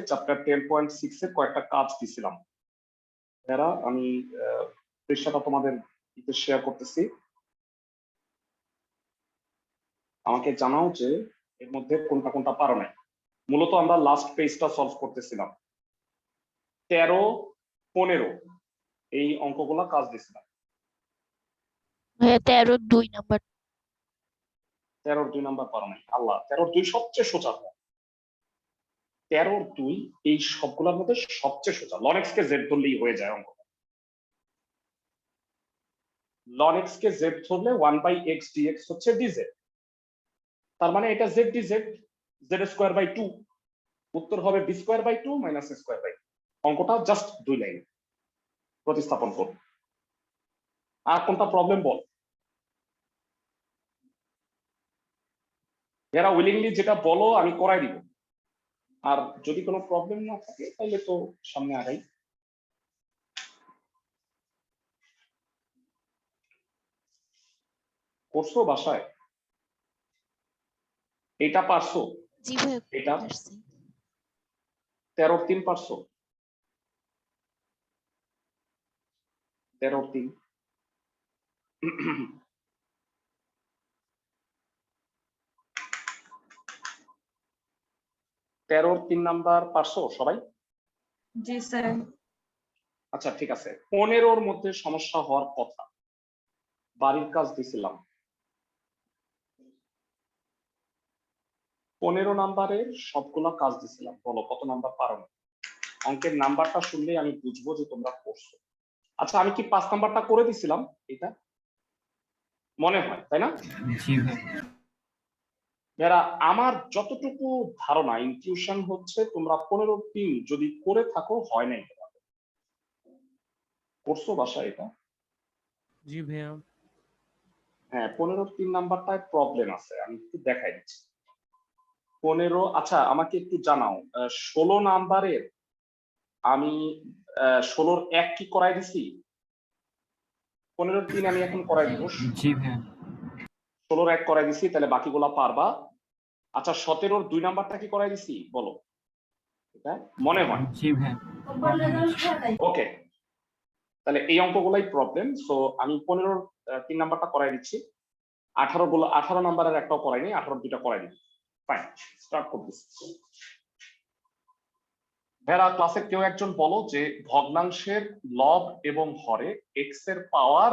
Chapter 10.6 এর কয়েকটা কাজ দিছিলাম। এরা আমি পৃষ্ঠাটা তোমাদের শেয়ার করতেছি। আমাকে জানাও যে এর মধ্যে কোনটা কোনটা পারো নাই। মূলত আমরা লাস্ট পেজটা সলভ করতেছিলাম। 13, 15 এই অঙ্কগুলা কাজ দিছিলাম। 13 2 নাম্বার 13 2 নাম্বার পারো নাই। আল্লাহ, 13 2 সবচেয়ে সোজা। 13 2 এই সবগুলোর মধ্যে সবচেয়ে সোজা। ln x কে z ধরলেই হয়ে যায় অঙ্ক। ln x কে z ধরলে 1/x dx হচ্ছে dz। তার মানে এটা z dz, z²/2। উত্তর হবে b²/2 - a²/2। অঙ্কটা জাস্ট 2 লাইন প্রতিস্থাপন করব। আর কোনটা প্রবলেম বল? যারা উইলিংলি যেটা বলো আমি করাই দিব। আর যদি কোনো প্রবলেম না থাকে তাহলে তো সামনে আগাই। করছো বাসায়? এটা পারছো? জি ভাই এটা পারছি। 13 3 পারছো? 13 3 13 3 নাম্বার পারছো সবাই? জি স্যার। আচ্ছা ঠিক আছে। 15 মধ্যে সমস্যা হওয়ার কথা। বাড়ির কাজ দিছিলাম। 15 নাম্বারের সবগুলা কাজ দিছিলাম। বলো কত নাম্বার পারো না? অঙ্কের নাম্বারটা শুনলেই আমি বুঝবো যে তোমরা করছো। আচ্ছা আমি কি 5 নাম্বারটা করে দিছিলাম? এটা মনে হয় তাই না? জি ভাই। যারা আমার যতটুকু ধারণা ইনটিউশন হচ্ছে তোমরা 15 3 যদি করে থাকো হয় নাই তোমাদের। করছো বাসায় এটা? জি ভাইয়া। হ্যাঁ 15 3 নাম্বারটায় প্রবলেম আছে, আমি একটু দেখাই দিচ্ছি। 15 আচ্ছা আমাকে একটু জানাও 16 নাম্বারের আমি 16 1 কি করাই দিছি? 15 3 আমি এখন করাই দিব। জি ভাইয়া। 16 1 করাই দিছি, তাহলে বাকিগুলা পারবা। আচ্ছা 17 2 নাম্বারটা কি করাই দিছি বলো? এটা মনে হয়। জি ভাইয়া। ওকে, তাহলে এই অঙ্কগুলাই প্রবলেম। সো আমি 15 3 নাম্বারটা করাই দিচ্ছি। 18 নাম্বারের একটাও করাইনি, 18 দুইটা করাই দিচ্ছি। ফাইন, স্টার্ট করতেছি। ভেরা ক্লাসের কেউ একজন বলো যে ভগ্নাংশের লব এবং হরে এক্স এর পাওয়ার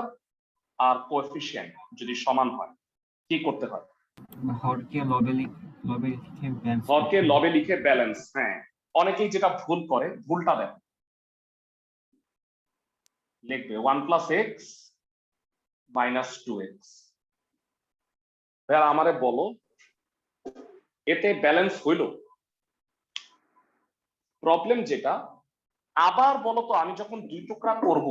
আর কোএফিসিয়েন্ট যদি সমান হয় কি করতে হয়? হরকে লবে লিখে ব্যালেন্স। হ্যাঁ, অনেকেই যেটা ভুল করে, ভুলটা দেখ লিখবে 1 + x - 2x। ভেরা আমারে বলো এতে ব্যালেন্স হইল? প্রবলেম যেটা, আবার বলো তো আমি যখন 2 টুকরা করব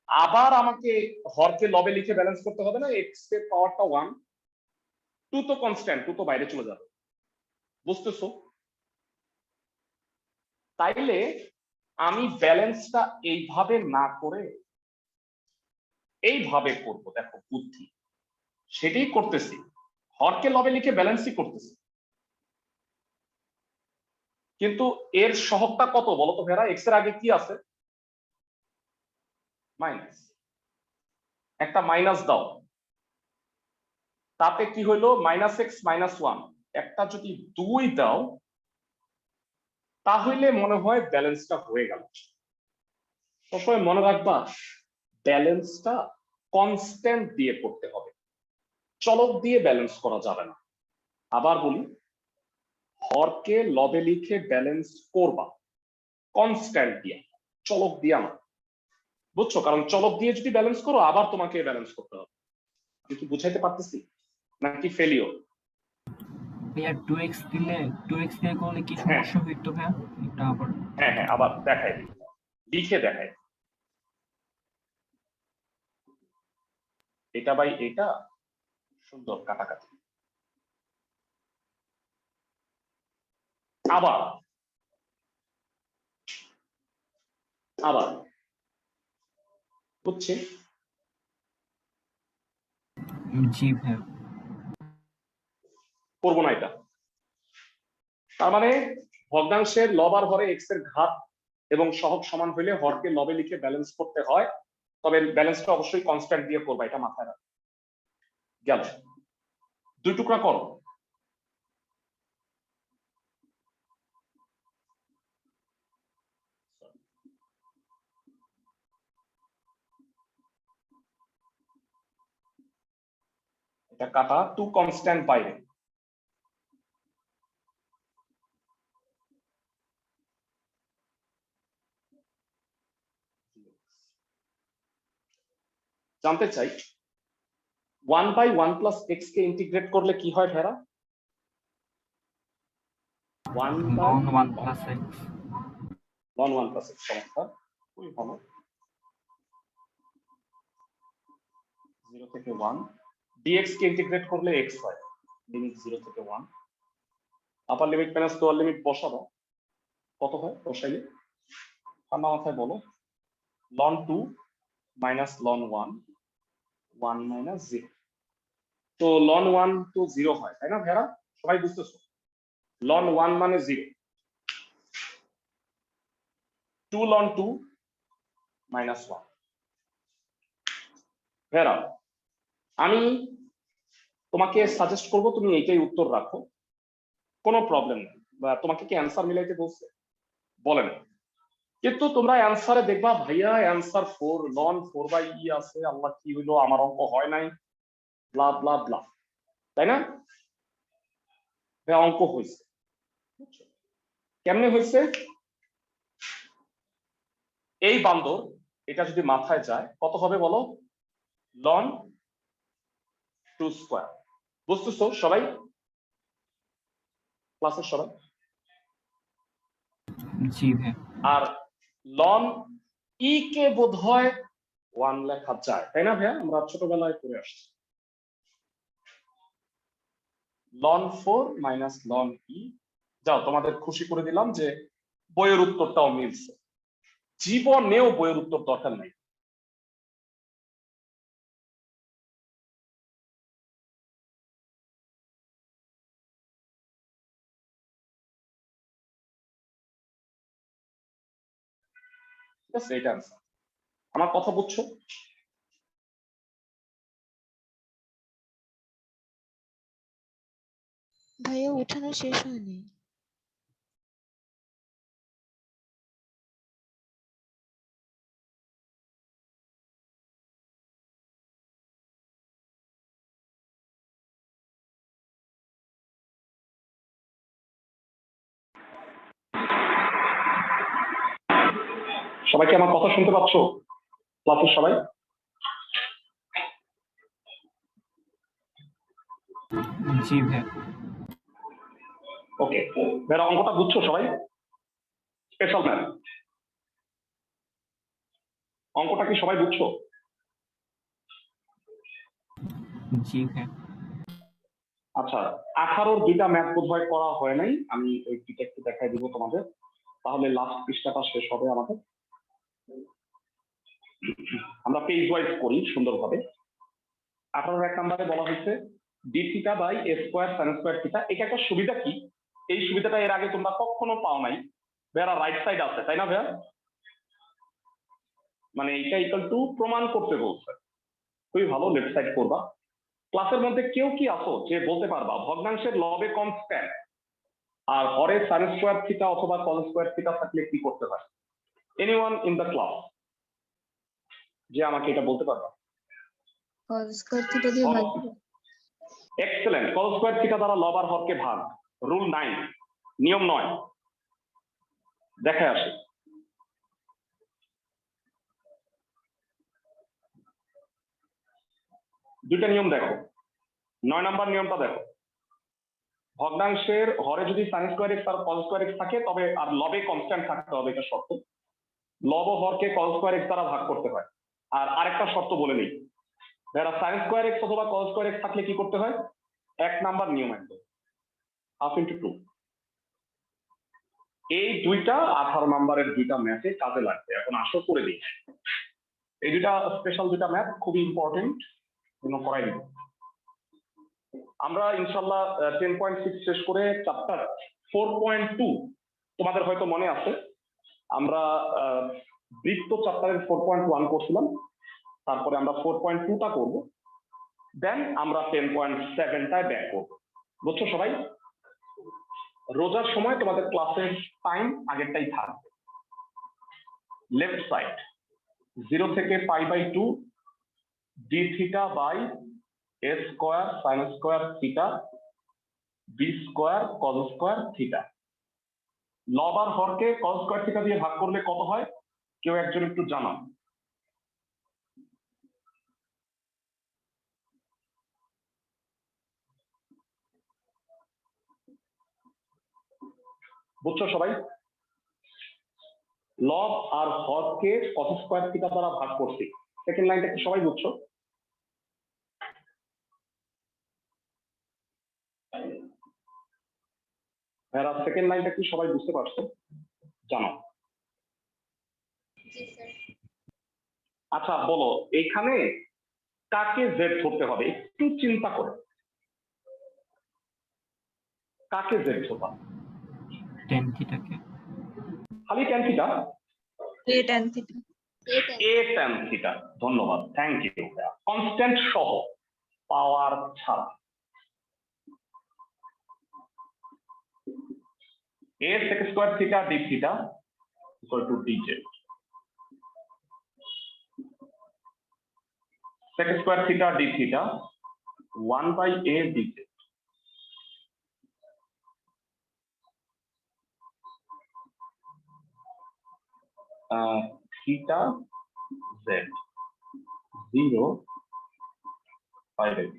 আবার আমাকে হরকে লবে লিখে ব্যালেন্স করতে হবে না? x এর পাওয়ারটা 1, 2 তো কনস্ট্যান্ট, 2 তো বাইরে চলে যাবে। বুঝতেছো? তাইলে আমি ব্যালেন্সটা এইভাবে না করে এইভাবে করব। দেখো বুদ্ধি, সেটাই করতেছি। হরকে লবে লিখে ব্যালেন্সই করতেছি, কিন্তু এর সহগটা কত বলো তো ভেরা? এক্স এর আগে কি আছে? মাইনাস। একটা মাইনাস দাও, তাতে কি হইলো? -x - 1। একটা যদি 2 দাও তাহলে মনে হয় ব্যালেন্সটা হয়ে গেল। সবসময় মনে রাখবা ব্যালেন্সটা কনস্ট্যান্ট দিয়ে করতে হবে, চলক দিয়ে ব্যালেন্স করা যাবে না। আবার বলি, হরকে লবে লিখে ব্যালেন্স করবা কনস্ট্যান্ট দিয়ে, চলক দিয়া না। বুঝছো? কারণ চলক দিয়ে যদি ব্যালেন্স করো আবার তোমাকে ব্যালেন্স করতে হবে। আমি কি বুঝাইতে পারতেছি নাকি ফেলিও? ভাইয়া 2x দিয়ে করলে কি সমস্যা হইতো ভাইয়া? এটা আবার হ্যাঁ হ্যাঁ আবার দেখাই দিই, লিখে দেখাই। এটা বাই এটা সুন্দর কাটাকাটি। আবার আবার বুঝছি। জি ভাইয়া। করবো না এটা। তার মানে ভগ্নাংশের লব আর হরে এক্স এর ঘাত এবং সহগ সমান হইলে হরকে লবে লিখে ব্যালেন্স করতে হয়, তবে ব্যালেন্সটা অবশ্যই কনস্ট্যান্ট দিয়ে করবা, এটা মাথায় রাখো। গেল, 2 টুকরা করো। এটা কাটা, 2 কনস্ট্যান্ট বাইরে। জানতে চাই 1/1 প্লাস এক্স কে ইন্টিগ্রেট করলে কি হয় ভেরা? 1 লন 1 প্লাস এক্স। লন 1 প্লাস এক্স, চমৎকার, খুবই ভালো। 0 থেকে 1 dx কে ইন্টিগ্রেট করলে x হয়, লিমিট 0 থেকে 1। Upper limit minus lower limit বসাবো, কত হয় বসাইলে? ঠান্ডা মাথায় বলো। লন 2 মাইনাস লন 1, 1 মাইনাস 0। তো লন 1 তো 0 হয়, তাই না ভেরা? সবাই বুঝতেছো? লন 1 মানে 0। 2 লন 2 মাইনাস 1। ভেরা, আমি তোমাকে সাজেস্ট করব তুমি এইটাই উত্তর রাখো, কোনো প্রবলেম নেই। বা তোমাকে কি অ্যান্সার মিলাইতে বলছে? বলে না, কিন্তু তোমরা অ্যান্সারে দেখবা ভাইয়া অ্যান্সার 4, লন 4/e আছে, আল্লাহ কি হইলো আমার অঙ্ক হয় নাই, ব্লা ব্লা ব্লা, তাই না? অঙ্ক হয়েছে, কেমনে হয়েছে? এই বান্দর এটা যদি মাথায় যায় কত হবে বলো? লন 2 স্কয়ার। বুঝতেছো সবাই? ক্লাসের সবাই? জি ভাই। আর লন ই কে বোধহয় 1 লেখা যায়, তাই না ভাইয়া? আমরা ছোটবেলায় পড়ে আসছি। লন 4 মাইনাস লন ই। যাও, তোমাদের খুশি করে দিলাম যে বইয়ের উত্তরটাও মিলছে। জীবনেও বইয়ের উত্তর দরকার নাই। ঠিক আছে, এটা আনসার। আমার কথা বুঝছো? ভাইয়া উঠানো শেষ হয়নি। সবাই কি আমার কথা শুনতে পাচ্ছ? ক্লাসের সবাই? জি ভাই। ওকে, ভাইরা অঙ্কটা বুঝছো সবাই? স্পেশাল ম্যাথ অঙ্কটা কি সবাই বুঝছো? জি ভাই। আচ্ছা, 18-র দুইটা ম্যাথ বোধহয় করা হয় নাই, আমি ওই দুইটা একটু দেখাই দিব তোমাদের, তাহলে লাস্ট পৃষ্ঠাটা শেষ হবে আমাদের। আমরা পেজ ওয়াইজ করি সুন্দরভাবে। 18-র 1 নম্বরে বলা হয়েছে D theta by A square sine square theta. এটা একটা সুবিধা কি, এই সুবিধাটা এর আগে তোমরা কখনো পাও নাই। ভাইয়া রাইট সাইড আছে, তাই না ভাইয়া? মানে এটা ইকুয়াল টু প্রমাণ করতে বলছে, খুবই ভালো, লেফট সাইড করবা। ক্লাসের মধ্যে কেউ কি আসো যে বলতে পারবা ভগ্নাংশের লবে কনস্ট্যান্ট আর হরে সাইন স্কোয়ার থিটা অথবা কস স্কোয়ার থিটা থাকলে কি করতে হয়? এনিওয়ান ইন দ্য ক্লাস যে আমাকে এটা বলতে পারবা? cos স্কয়ার থিটা দিয়ে ভাগ দিবো। এক্সেলেন্ট, কস স্কোয়ার থিটা দ্বারা লব আর হরকে ভাগ, রুল 9, নিয়ম 9। দেখে আসি। দুইটা নিয়ম দেখো। 9 নম্বর নিয়মটা দেখো, ভগ্নাংশের হরে যদি সাইন স্কোয়ার এক্স আর কস স্কোয়ার এক্স থাকে তবে আর লবে কনস্ট্যান্ট থাকতে হবে, এটা শর্ত। লব ও হরকে কস স্কোয়ার এক্স দ্বারা ভাগ করতে হয়। আর আরেকটা শর্ত বলে নিই, যারা সাইন স্কোয়ার এক্স অথবা কস স্কোয়ার এক্স থাকলে কি করতে হয়? 1 নাম্বার নিয়ম একদম, হাফ ইন্টু 2। এই দুইটা 18 নাম্বারের দুইটা ম্যাথে কাজে লাগবে। এখন আসো করে দিই। এই দুইটা স্পেশাল দুইটা ম্যাথ খুবই ইম্পর্টেন্ট, জন্য করাই দিব। আমরা ইনশাল্লাহ 10.6 শেষ করে চ্যাপ্টার 4.2 তোমাদের হয়তো মনে আছে আমরা বৃত্ত চ্যাপ্টারের 4.1 করছিলাম, তারপরে আমরা 4.2টা করব, দেন আমরা 10.7টায় ব্যাক করব। বুঝছো সবাই? রোজার সময় তোমাদের ক্লাসের টাইম আগেরটাই থাকবে। লেফট সাইড 0 থেকে π/2 d theta by a square sin square theta b square cos square theta. লব আর হরকে cos স্কয়ার থিটা দিয়ে ভাগ করলে কত হয়? কেউ একজন একটু জানান। বুঝছো সবাই? লব আর হরকে cos স্কয়ার থিটা দ্বারা ভাগ করছি। সেকেন্ড লাইনটা কি সবাই বুঝছো? এরা সেকেন্ড লাইনটা কি সবাই বুঝতে পারছো? জানো? জি স্যার। আচ্ছা বলো, এখানে কাকে জেড ধরতে হবে? একটু চিন্তা করে কাকে জেড ধরবা? টেন থিটাকে। খালি tan theta? a tan theta A tan theta. ধন্যবাদ, থ্যাংক ইউ। কনস্ট্যান্ট সহ, পাওয়ার ছাড়া। a sec square theta d theta equal to dz। sec square theta d theta 1/a dz। Theta z 0 π/2।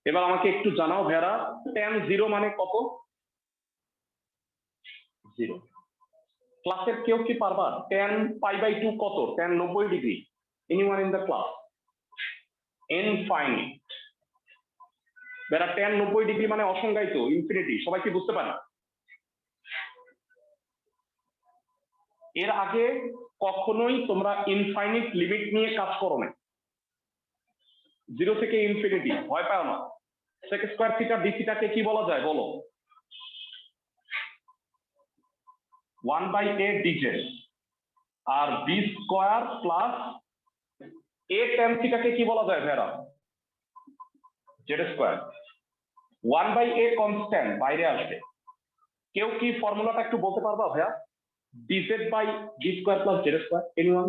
এবার আমাকে একটু জানাও ভেরা, tan 0 মানে কত? 0। ক্লাসের কেউ কি পারবা tan π/2 কত? tan 90 degree? Anyone in the class? Infinite. ভেরা tan 90 ডিগ্রি মানে অসংজ্ঞায়িত, ইনফিনিটি। সবাই কি বুঝতে পারে? এর আগে কখনোই তোমরা ইনফাইনিট লিমিট নিয়ে কাজ করো না। 0 থেকে ইনফিনিটি, ভয় পাও না। sec স্কয়ার থিটা d থিটাকে কি বলা যায় বলো? 1/a dz। আর b square plus a tan থিটাকে কি বলা যায় ভেরা? z square. 1/a কনস্ট্যান্ট বাইরে আসবে। কেউ কি ফর্মুলাটা একটু বলতে পারবা ভাইয়া? dz by d square plus z square. Anyone?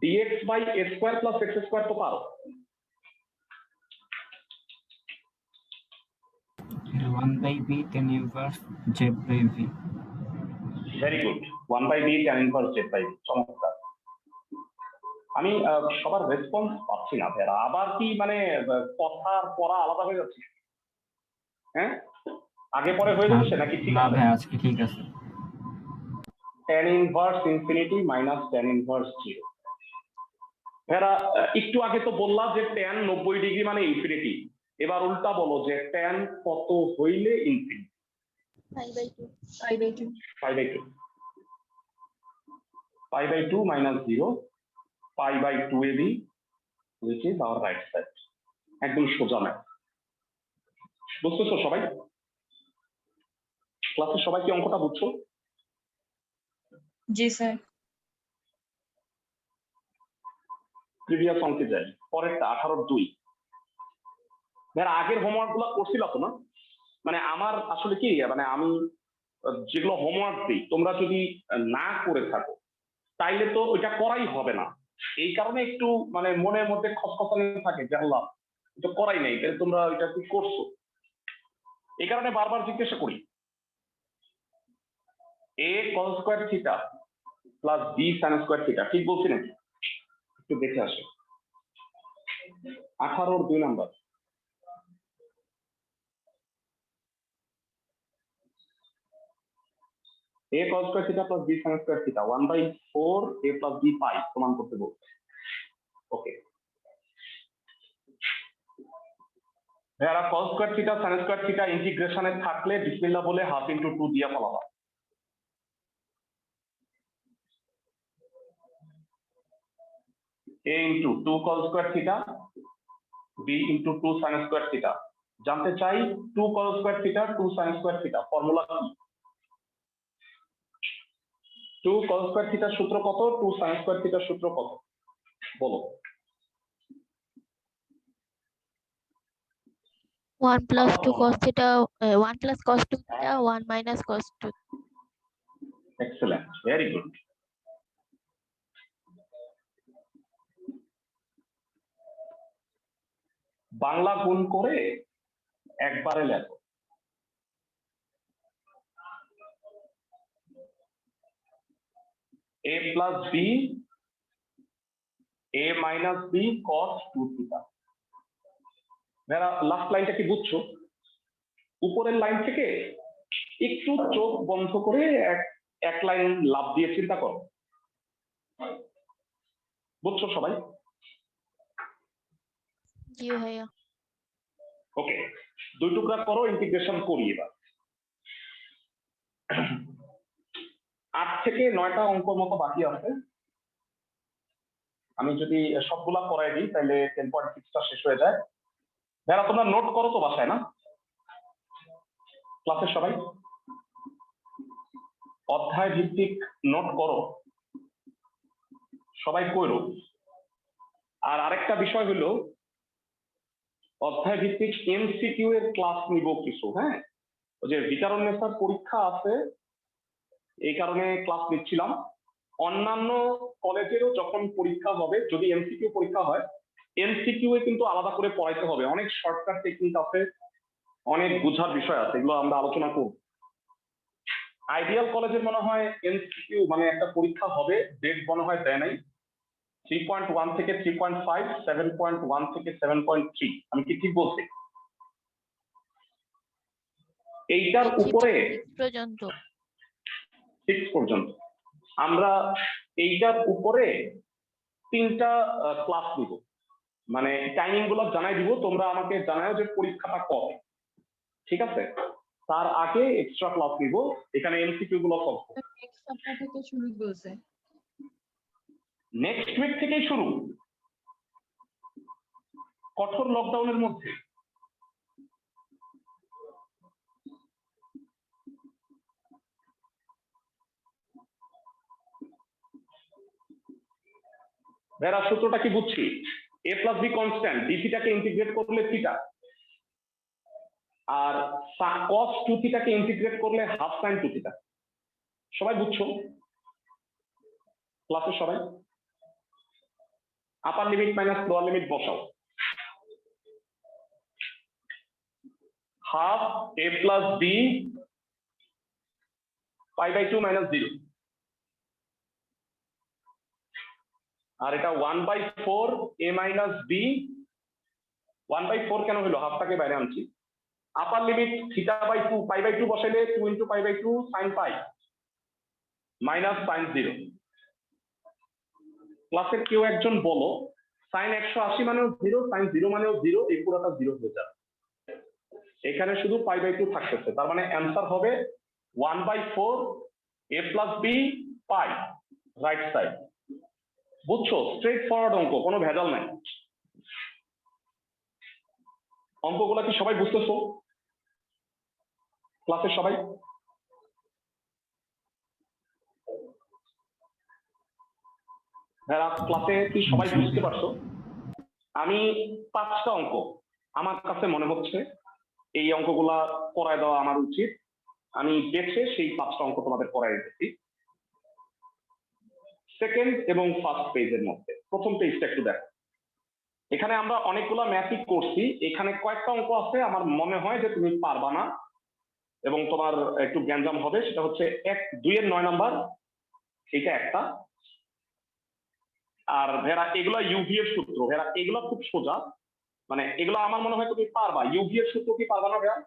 dx by a square plus x square তো পারো। 1/b tan inverse z/v। Very good. 1/b tan inverse z/v। চমৎকার। আমি সবার রেসপন্স পাচ্ছি না ভাইয়া। আবার কি মানে কথা পড়া আলাদা হয়ে যাচ্ছে? হ্যাঁ, আগে পরে হয়ে যাচ্ছে নাকি ঠিক না আছে? ভাই, আজকে ঠিক আছে। tan inverse infinity minus tan inverse 0। ভাইয়া একটু আগে তো বললাম যে tan 90 ডিগ্রি মানে ইনফিনিটি। এবার উল্টা বলো যে tan কত হইলে infinity? π/2 π/2। π/2 minus 0 π/2 ab which is our right side। একদম সোজা ম্যাথ। বুঝতেছো সবাই? ক্লাসে সবাই কি অঙ্কটা বুঝছো? জি স্যার। প্রিভিয়াস অঙ্কে যাই, পরেরটা 18-2। যারা আগের হোমওয়ার্ক গুলো করছিল তো না? মানে আমার আসলে কি, মানে আমি যেগুলো হোমওয়ার্ক দিই তোমরা যদি না করে থাকো তাইলে তো ওইটা করাই হবে না। এই কারণে একটু মানে মনের মধ্যে খসখসানি থাকে যে আল্লাহ এটা করাই নাই, তাহলে তোমরা এটা কি করছো? এই কারণে বারবার জিজ্ঞাসা করি। a cos square theta plus b sin square theta ঠিক বলছি নাকি? একটু দেখে আসো 18-2 number. a cos square theta plus b sin square theta 1/4 a প্লাস b পাই প্রমাণ করতে বলছে। ওকে, যারা cos square theta sin square theta ইন্টিগ্রেশনে থাকলে বিসমিল্লাহ বলে 1/2 দিয়ে ফলাবা। a into 2 cos square theta b into 2 sin square theta জানতে চাই 2 cos square theta 2 sin square theta formula কি? 2 cos স্কয়ার থিটার সূত্র কত, 2 sin স্কয়ার থিটার সূত্র কত বলো। 1 plus 2 cos theta, 1 plus cos 2 theta, 1 minus cos 2. Excellent, very good. Bangla গুণ করে একবারে লেখো। a plus b a minus b cos 2 theta। যারা লাস্ট লাইনটা কি বুঝছো? উপরের লাইন থেকে একটু চোখ বন্ধ করে এক লাইন লাভ দিয়ে চিন্তা করো, বুঝছো সবাই? জি ভাইয়া। ওকে, 2 টুকরা করো, ইন্টিগ্রেশন করি এবার। 8 থেকে 9টা অঙ্ক মতো বাকি আছে। আমি যদি সবগুলা করাই দিই তাহলে 10.6টা শেষ হয়ে যায়। যারা তোমরা নোট করো তো বাসায়, না ক্লাসের সবাই অধ্যায় ভিত্তিক নোট করো, সবাই কইরো। আর আরেকটা বিষয় হলো অধ্যায় ভিত্তিক এমসিকিউ এর ক্লাস নিব কিছু, হ্যাঁ? ওই যে ভিকারুন্নেসার পরীক্ষা আছে এই কারণে ক্লাস নিচ্ছিলাম। অন্যান্য কলেজেরও যখন পরীক্ষা হবে, যদি এমসিকিউ পরীক্ষা হয়, এমসিকিউ এ কিন্তু আলাদা করে পড়াইতে হবে। অনেক শর্টকাট টেকনিক আছে, অনেক বোঝার বিষয় আছে, এগুলো আমরা আলোচনা করব। আইডিয়াল কলেজের মনে হয় এমসিকিউ মানে একটা পরীক্ষা হবে, ডেট মনে হয় দেয় নাই। 3.1 থেকে 3.5, 7.1 থেকে 7.3, আমি কি ঠিক বলছি? এইটার উপরে 6 পর্যন্ত আমরা এইটার উপরে 3টা ক্লাস নিব, মানে টাইমিং গুলো জানাই দিব। তোমরা আমাকে জানাও যে পরীক্ষাটা কবে, ঠিক আছে? তার আগে এক্সট্রা ক্লাস নিব, এখানে এমসিকিউ গুলো সলভ করব। নেক্সট সপ্তাহ থেকে শুরু বলছে। নেক্সট উইক থেকেই শুরু, কঠোর লকডাউনের মধ্যে। ভেরা সূত্রটা কি বুঝছি? a plus B constant, d থিটাকে ইন্টিগ্রেট করলে থিটা, আর cos 2 থিটাকে ইন্টিগ্রেট করলে হাফ sin 2 থিটা। সবাই বুঝছো ক্লাসের সবাই? Upper limit minus lower limit বসাও। Half a plus B π/2 minus 0, আর এটা 1/4 a মাইনাস বি। 1/4 কেন হলো? হাফটাকে বাইরে আনছি। আপার লিমিট θ/2 π/2 বসাইলে 2 × π/2 sin π মাইনাস sin 0। ক্লাসের কেউ একজন বলো sin 180 মানেও 0, sin 0 মানেও 0, এই পুরোটা 0 হয়ে যাবে। এখানে শুধু π/2 থাকতেছে, তার মানে অ্যান্সার হবে 1/4 a plus B pi, right side. বুঝছো? স্ট্রেট ফরওয়ার্ড অঙ্ক, কোনো ভেজাল নাই। অঙ্কগুলা কি সবাই বুঝতেছো ক্লাসের সবাই? হ্যাঁ, ক্লাসে কি সবাই বুঝতে পারছো? আমি 5টা অঙ্ক আমার কাছে মনে হচ্ছে এই অঙ্কগুলা করায় দেওয়া আমার উচিত। আমি বেছে সেই 5টা অঙ্ক তোমাদের করাই দিচ্ছি। সেকেন্ড এবং ফার্স্ট পেজের মধ্যে প্রথম পেজটা একটু দেখো। এখানে আমরা অনেকগুলা ম্যাথই করছি, এখানে কয়েকটা অঙ্ক আছে আমার মনে হয় যে তুমি পারবা না এবং তোমার একটু গ্যাঞ্জাম হবে। সেটা হচ্ছে 2 এর 9 নাম্বার, এটা একটা। আর ভেরা এগুলা ইউভি এর সূত্র, ভেরা এগুলা খুব সোজা, মানে এগুলো আমার মনে হয় তুমি পারবা। ইউভি এর সূত্র কি পারবা না ভেরা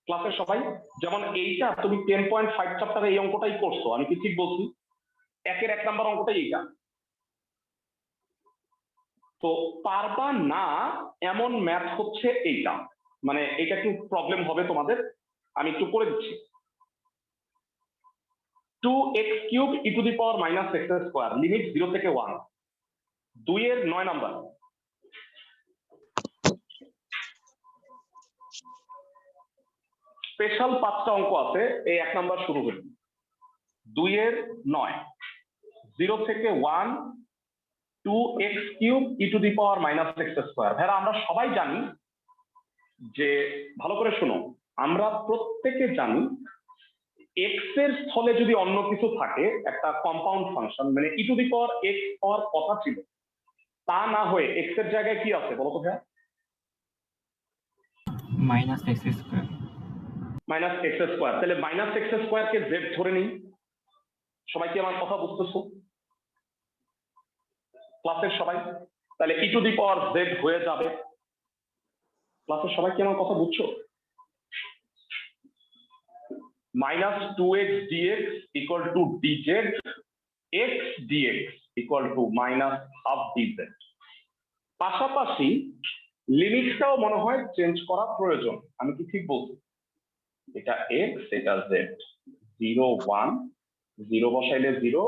ক্লাসের সবাই? যেমন এইটা তুমি 10.5 চ্যাপ্টারে এই অঙ্কটাই করছো, আমি কি ঠিক বলছি? 1 নাম্বার অঙ্কটাই এইটা। তো পারবা না এমন ম্যাথ হচ্ছে এইটা, মানে এটা একটু প্রবলেম হবে তোমাদের, আমি একটু করে দিচ্ছি। 2x³ e⁻⁻x², লিমিট 0 থেকে 1, 2 এর 9 নাম্বার। স্পেশাল 5টা অঙ্ক আছে, এই 1 নাম্বার শুরু হলো 2 এর 9, 0 থেকে 1 2x³ e to the power -x²। ভাইরা আমরা সবাই জানি যে, ভালো করে শোনো, আমরা প্রত্যেকে জানি x এর স্থলে যদি অন্য কিছু থাকে, একটা কম্পাউন্ড ফাংশন মানে e to the power x হওয়ার কথা ছিল, তা না হয়ে x এর জায়গায় কি আছে বলো তো ভাইয়া? -x²। -x²। তাহলে -x² কে z ধরে নিই। সবাই কি আমার কথা বুঝতেছো ক্লাসের সবাই? তাহলে e to the power z হয়ে যাবে। ক্লাসের সবাই কি আমার কথা বুঝছো? -2x dx equal to dz x dx equal to -half dz। পাশাপাশি লিমিটটাও মনে হয় চেঞ্জ করা প্রয়োজন। আমি কি ঠিক বলছি? এটা x, এটা z। 0 1, 0 বসাইলে 0,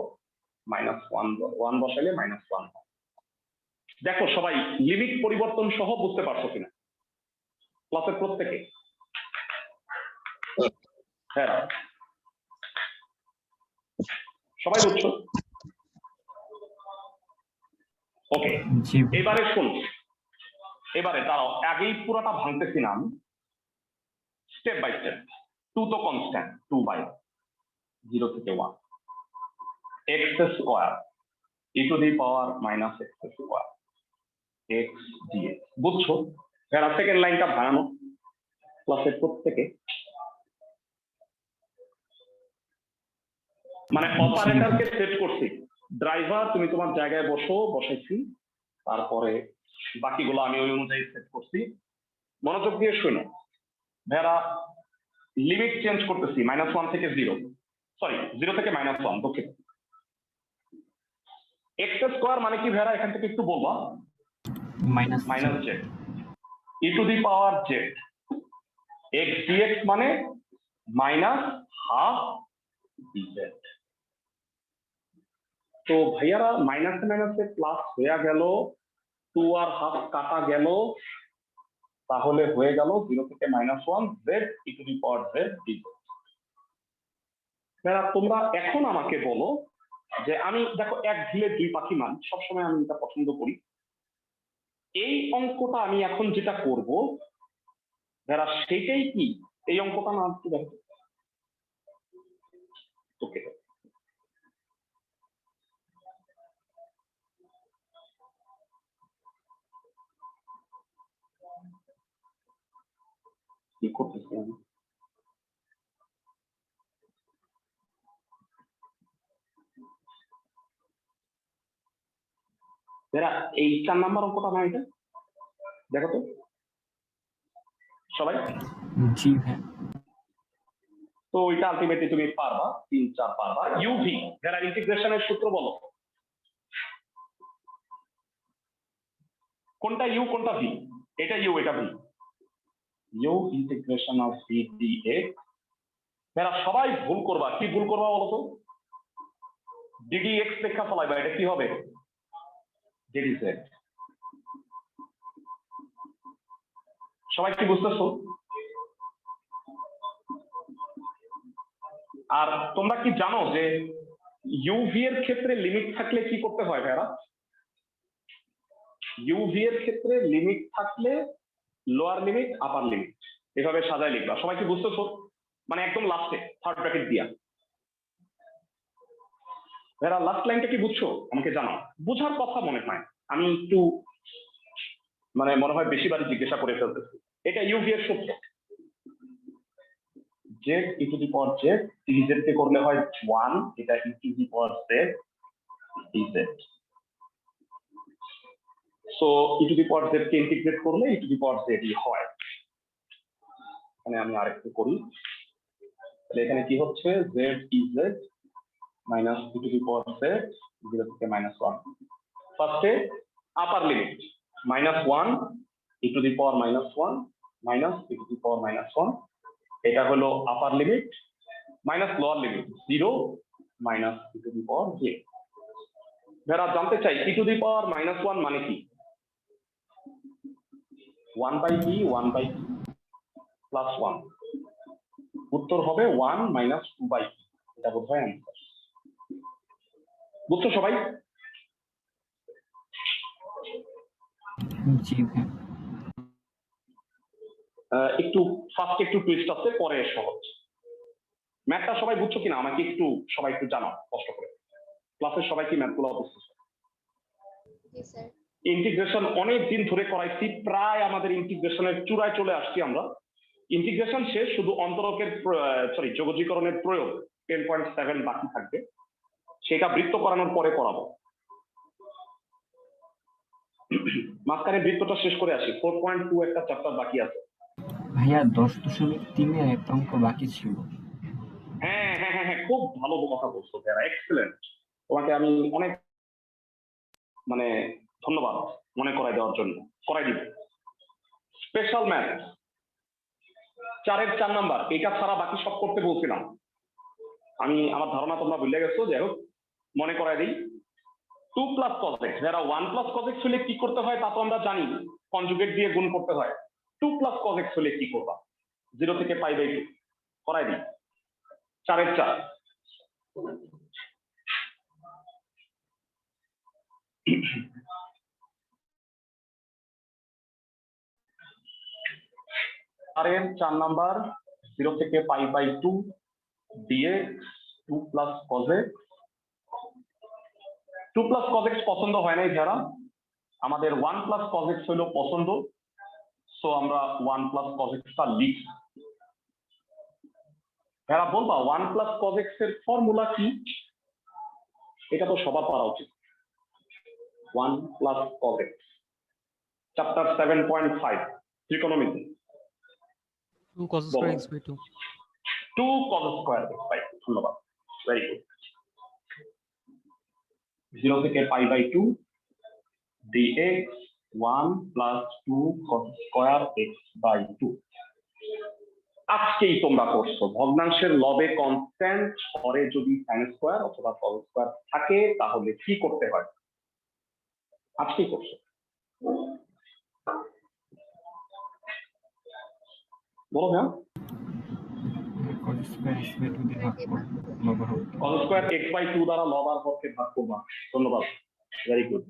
-1 1 বসাইলে -1। দেখো সবাই লিমিট পরিবর্তন সহ বুঝতে পারছো কিনা ক্লাসের প্রত্যেকে? হ্যাঁ, সবাই বুঝছো? ওকে, জি এবারে শোনো, এবারে দাঁড়াও, আগেই পুরোটা ভাঙতেছি না আমি, স্টেপ বাই স্টেপ। 2 তো কনস্ট্যান্ট, 2/0 থেকে 1 x² e to the power -x² x dx। বুঝছো? এরা সেকেন্ড লাইনটা ভাঙানো ক্লাসের প্রত্যেকে। মানে অপারেটরকে সেট করছি, ড্রাইভার তুমি তোমার জায়গায় বসাইছি, তারপরে বাকিগুলো আমি ওই অনুযায়ী সেট করছি। মনোযোগ দিয়ে শোনো, ভেড়া লিমিট চেঞ্জ করতেছি -1 থেকে 0, সরি 0 থেকে -1, দুঃখিত। x² মানে কি ভেড়া? এখান থেকে একটু বলবা। -z e to the power z x dx মানে -half dz। তো ভাইয়ারা মাইনাসে মাইনাসে প্লাস হয়ে গেল, 2 আর হাফ কাটা গেল, তাহলে হয়ে গেল 0 থেকে -1 z e to the power z dz। ভাইয়ারা তোমরা এখন আমাকে বলো যে, আমি দেখো এক ঢিলে 2 পাখি মান, সবসময় আমি এটা পছন্দ করি। এই অঙ্কটা আমি এখন যেটা করব ভাইয়ারা সেটাই কি এই অঙ্কটা? না একটু দেখো। ওকে, কি করতেছি আমি? ভাইয়ারা এই 4 নাম্বার অঙ্কটা না, এটা দেখো তো সবাই। জি ভাই। তো এটা আলটিমেটলি তুমি পারবা, 3 4 পারবা। ইউভি যারা ইন্টিগ্রেশনের সূত্র বলো, কোনটা ইউ কোনটা ভি? এটা ইউ এটা V. U integration of V DX. যারা সবাই ভুল করবা, কি ভুল করবা বলো তো? ডিডিএক্স লেখা ফলাইবা, এটা কি হবে? ডিডিজেড। সবাই কি বুঝতেছো? আর তোমরা কি জানো যে ইউভি এর ক্ষেত্রে লিমিট থাকলে কি করতে হয় ভাইরা? ইউভি এর ক্ষেত্রে লিমিট থাকলে লোয়ার লিমিট আপার লিমিট এভাবে সাজায় লিখবা। সবাই কি বুঝতেছো? মানে একদম লাস্টে থার্ড ব্র্যাকেট দিয়া। ভাইরা লাস্ট লাইনটা কি বুঝছো? আমাকে জানাও। বুঝার কথা মনে হয়, আমি একটু মানে মনে হয় বেশিবারই জিজ্ঞাসা করে ফেলতেছি। এটা ইউভি এর সূত্র, z e to the power z, dz কে করলে হয় 1, এটা e to the power z dz। So e to the power z K integrate করলে e to the power z ই হয়। মানে আমি আরেকটু করি, তাহলে এখানে কি হচ্ছে? z dz minus e to the power z 0 থেকে -1। ফার্স্টে upper limit -1 e to the power -1 minus e to the power -1, এটা হলো upper limit, minus lower limit 0 minus e to the power j। যারা জানতে চাই e টু দি পাওয়ার -1 মানে কি? 1/e 1/e plus 1। উত্তর হবে 1 মাইনাস 2/2, এটা বোধ হয় অ্যান্সার। বুঝছো সবাই? জি ভাইয়া। একটু ফার্স্ট একটু টুইস্ট আছে, পরে সহজ। ম্যাথটা সবাই বুঝছো কিনা আমাকে একটু সবাই একটু জানাও কষ্ট করে। ক্লাসের সবাই কি ম্যাথগুলো বুঝতেছো? জি স্যার। ইন্টিগ্রেশন অনেক দিন ধরে করাইছি, প্রায় আমাদের ইন্টিগ্রেশনের চূড়ায় চলে আসছি আমরা। ইন্টিগ্রেশন শেষ, শুধু অন্তরকের যোগজীকরণের প্রয়োগ 10.7 বাকি থাকবে, সেটা বৃত্ত করানোর পরে করাবো। মাঝখানে বৃত্তটা শেষ করে আসি, 4.2 একটা চ্যাপ্টার বাকি আছে। ভাইয়া 10.3 একটা অঙ্ক বাকি ছিল। হ্যাঁ হ্যাঁ হ্যাঁ হ্যাঁ, খুব ভালো কথা বলছো ভাইয়া, এক্সেলেন্ট। তোমাকে আমি অনেক ধন্যবাদ মনে করাই দেওয়ার জন্য। করাই দিব। স্পেশাল ম্যাথ 4-এর 4 নাম্বার, এটা ছাড়া বাকি সব করতে বলছিলাম। আমি আমার ধারণা তোমরা ভুলে গেছো, যাই হোক মনে করাই দিই। 2 প্লাস cos x, যারা 1 প্লাস cos x হলে কি করতে হয় তা তো আমরা জানি, কনজুগেট দিয়ে গুণ করতে হয়। 2 প্লাস cos x হলে কি করবা? 0 থেকে π/2 করাই দিই। 4-এর 4। এর 4 নাম্বার, 0 থেকে π/2 dx 2 plus cos x। 2 plus cos x পছন্দ হয় নাই যারা, আমাদের 1 প্লাস cos x হলো পছন্দ, সো আমরা 1 প্লাস cos x টা লিখি। যারা বলবা 1 প্লাস cos x এর ফর্মুলা কি? এটা তো সবার পারা উচিত। 1 প্লাস cos x, চ্যাপ্টার 7.5 ত্রিকোণমিতি। 2 cos square x by 2. 2 cos square x by 2, ধন্যবাদ, ভেরি গুড। 0 থেকে π/2 dx 1 plus 2 cos square x by 2। আজকেই তোমরা করছো ভগ্নাংশের লবে কনস্ট্যান্ট, পরে যদি sin স্কয়ার অথবা cos স্কয়ার থাকে তাহলে কি করতে হয়, আজকেই করছো। বলো না। cos square x by 2 দিয়ে ভাগ করব, লব হবে। cos স্কয়ার x by 2 দ্বারা লব আর হরকে ভাগ করবা, ধন্যবাদ, very good.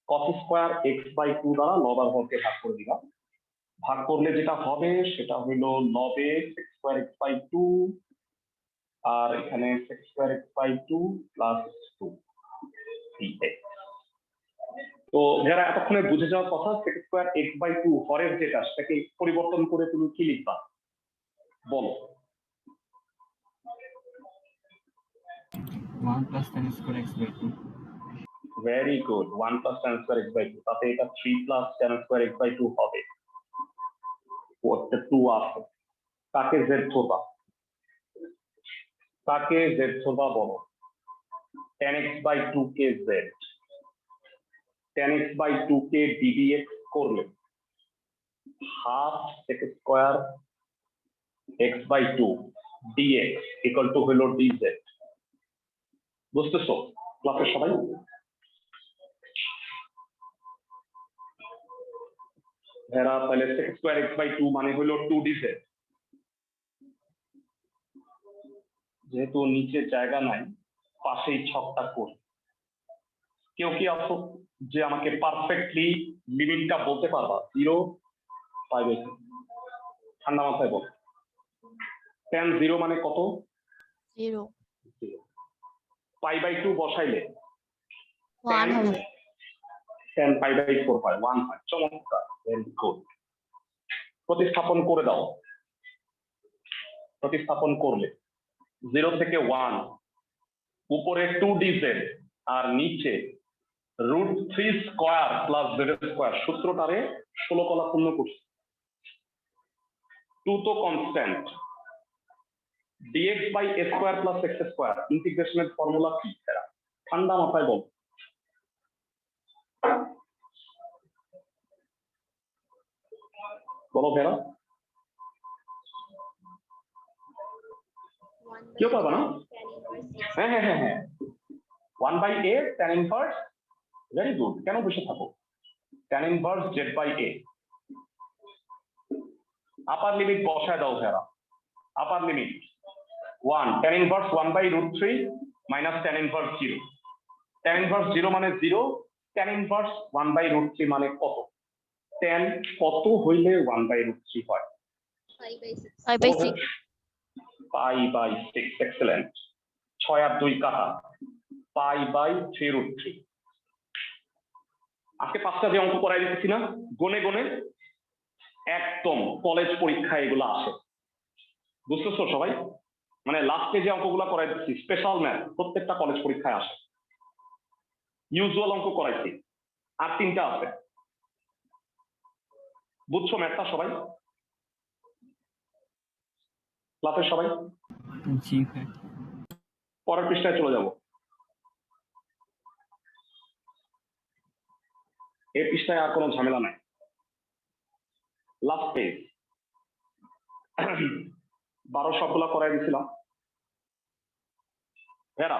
cos square x by 2 দ্বারা লব আর হরকে ভাগ করে দিবা। ভাগ করলে যেটা হবে সেটা হলো লবে sec স্কয়ার x by 2, আর এখানে sec square x by 2 plus 2 dx। তো যারা এতক্ষণে বুঝে যাওয়ার কথা, sec স্কয়ার x by 2 হরের যেটা, সেটাকে পরিবর্তন করে তুমি কি লিখবা বলো? 1 plus tan square x by 2। Very good, 1 plus tan square x by 2, তাতে এটা 3 plus tan square x by 2 হবে। ওটা 2 আছে, তাকে z ধরবা, তাকে z ধরবা, বলো tan x by 2 K z, tan x by 2 K ddx করলে half sec square x by 2 dx equal to হলো dz। বুঝতেছো ক্লাসের সবাই? এরা তাহলে sec স্কয়ার x by 2 মানে হলো 2 dz। যেহেতু নিচে জায়গা নাই, পাশেই ছকটা করি। কেউ কি আছো যে আমাকে পারফেক্টলি লিমিটটা বলতে পারবা? 0 π/2, ঠান্ডা মাথায় বল। tan 0 মানে কত? 0 π/2 বসাইলে 1 হবে। tan π/4 হয়, 1 হয়। চমৎকার, ভেরি গুড। প্রতিস্থাপন করে দাও। প্রতিস্থাপন করলে 0 থেকে 1, উপরে 2 dz আর নিচে √3 স্কয়ার প্লাস z স্কয়ার, সূত্রটারে 16 কলা পূর্ণ করছি। 2 তো constant, dx by a square plus x square, ইন্টিগ্রেশনের ফর্মুলা কি? ঠান্ডা মাথায় বল। বলো ভেরা, কেউ পারবা না? হ্যাঁ হ্যাঁ হ্যাঁ হ্যাঁ, 1/a tan inverse, very good. কেন বসে থাকো? tan inverse z/a। আপার লিমিট বসায় দাও ভেরা, upper limit 1 tan inverse 1/√3 minus tan inverse 0। tan inverse 0 মানে 0, tan ইনভার্স 1/√3 মানে কত? tan কত হইলে 1/√3 হয়? 5/6 π/6। এক্সেলেন্ট। 6 আর 2 কাটা, π/3√3। আজকে 5টা যে অঙ্ক করাই দিতেছি না, গনে গনে একদম কলেজ পরীক্ষায় এগুলো আসে, বুঝতেছো সবাই? মানে লাস্টে যে অঙ্কগুলো করাই দিচ্ছি স্পেশাল ম্যাথ, প্রত্যেকটা কলেজ পরীক্ষায় আসে। ইউজুয়াল অঙ্ক করাইছি, আর 3টা আছে। বুঝছো ম্যাথটা সবাই? ক্লাসের সবাই? জি ভাইয়া। পরের পৃষ্ঠায় চলে যাব। এই পৃষ্ঠায় আর কোনো ঝামেলা নাই। লাস্ট পেজ 12 সবগুলা করাই দিছিলাম। ভেরা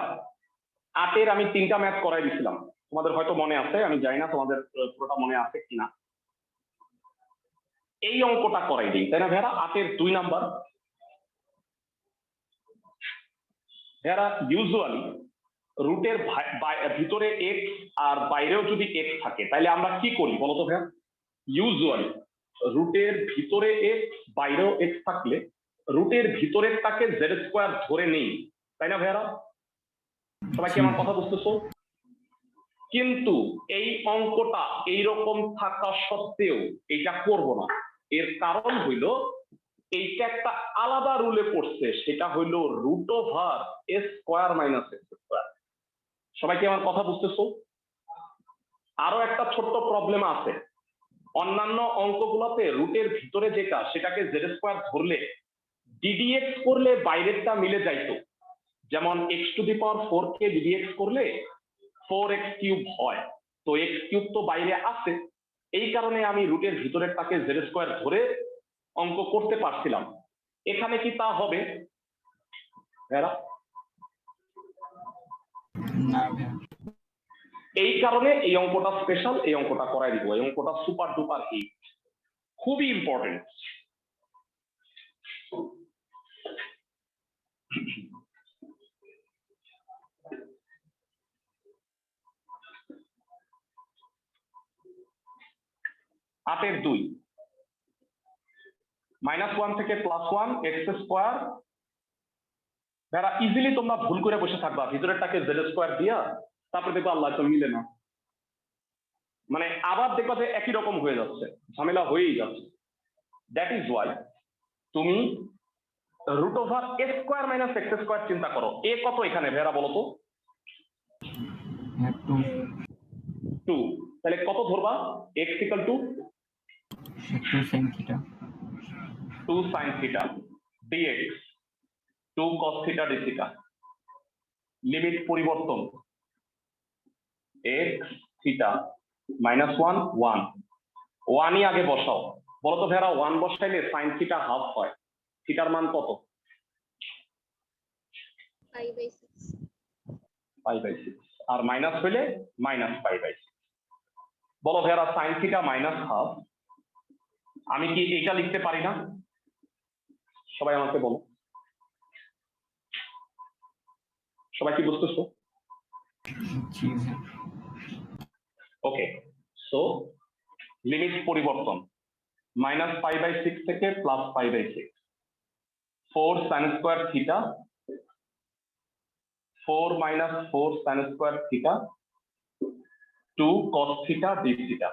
8-এর আমি 3টা ম্যাথ করাই দিছিলাম, তোমাদের হয়তো মনে আছে, আমি জানি না তোমাদের পুরোটা মনে আছে কিনা। এই অঙ্কটা করাই দিই, তাই না ভেরা? 8-এর 2 নাম্বার। ভেরা ইউজুয়ালি রুটের ভিতরে x আর বাইরেও যদি x থাকে তাহলে আমরা কি করি বলতো ভাইয়া? ইউজুয়ালি রুটের ভিতরে x বাইরেও x থাকলে রুটের ভিতরেরটাকে z² ধরে নেই, তাই না ভাইয়ারা? সবাই কি আমার কথা বুঝতেছো? কিন্তু এই অঙ্কটা এইরকম থাকা সত্ত্বেও এইটা করব না। এর কারণ হইল এইটা একটা আলাদা রুলে পড়ছে, সেটা হইল √(a² - x²)। সবাই কি আমার কথা বুঝতেছো? আরো একটা ছোট্ট প্রবলেম আছে, অন্যান্য অঙ্কগুলোতে রুটের ভিতরে যেটা সেটাকে z² ধরলে ddx করলে বাইরেরটা মিলে যাইতো। যেমন x⁴ কে ddx করলে 4x³ হয়, তো x³ তো বাইরে আছে, এই কারণে আমি রুটের ভিতরেরটাকে z² ধরে অঙ্ক করতে পারছিলাম। এখানে কি তা হবে? না ভাইয়া। এই কারণে এই অঙ্কটা স্পেশাল, এই অঙ্কটা করাই দিব। এই অঙ্কটা সুপার ডুপার হিট, খুবই ইম্পর্টেন্ট। আটের 2 -1 থেকে +1 x²। যারা ইজিলি তোমরা ভুল করে বসে থাকবা, ভিতরেরটাকে z² দিয়া, তারপরে দেখবা আল্লাহ তো মিলে না, মানে আবার দেখবা যে একই রকম হয়ে যাচ্ছে, ঝামেলা হয়েই যাচ্ছে। দ্যাট ইজ ওয়াই তুমি √(a² - x² চিন্তা করো। এ কত এখানে ভেরা বলো তো? 2। তাহলে কত ধরবা? x = 2 sin θ 2 sin θ dx 2 cos θ dθ। Limit পরিবর্তন x θ -1 1 1ই আগে বসাও। বলো তো ভেরা 1 বসাইলে sin θ হাফ হয়, থিটার মান কত? π/6। আর মাইনাস হইলে -π/6। বলো ভেরা sin θ -হাফ, আমি কি এইটা লিখতে পারি না? সবাই আমাকে বলো, সবাই কি বুঝতেছো? জি ভাইয়া। ওকে, সো লিমিট পরিবর্তন -π/6 থেকে +π/6। 4 sin² θ 4 - 4 sin² θ 2 cos θ dθ।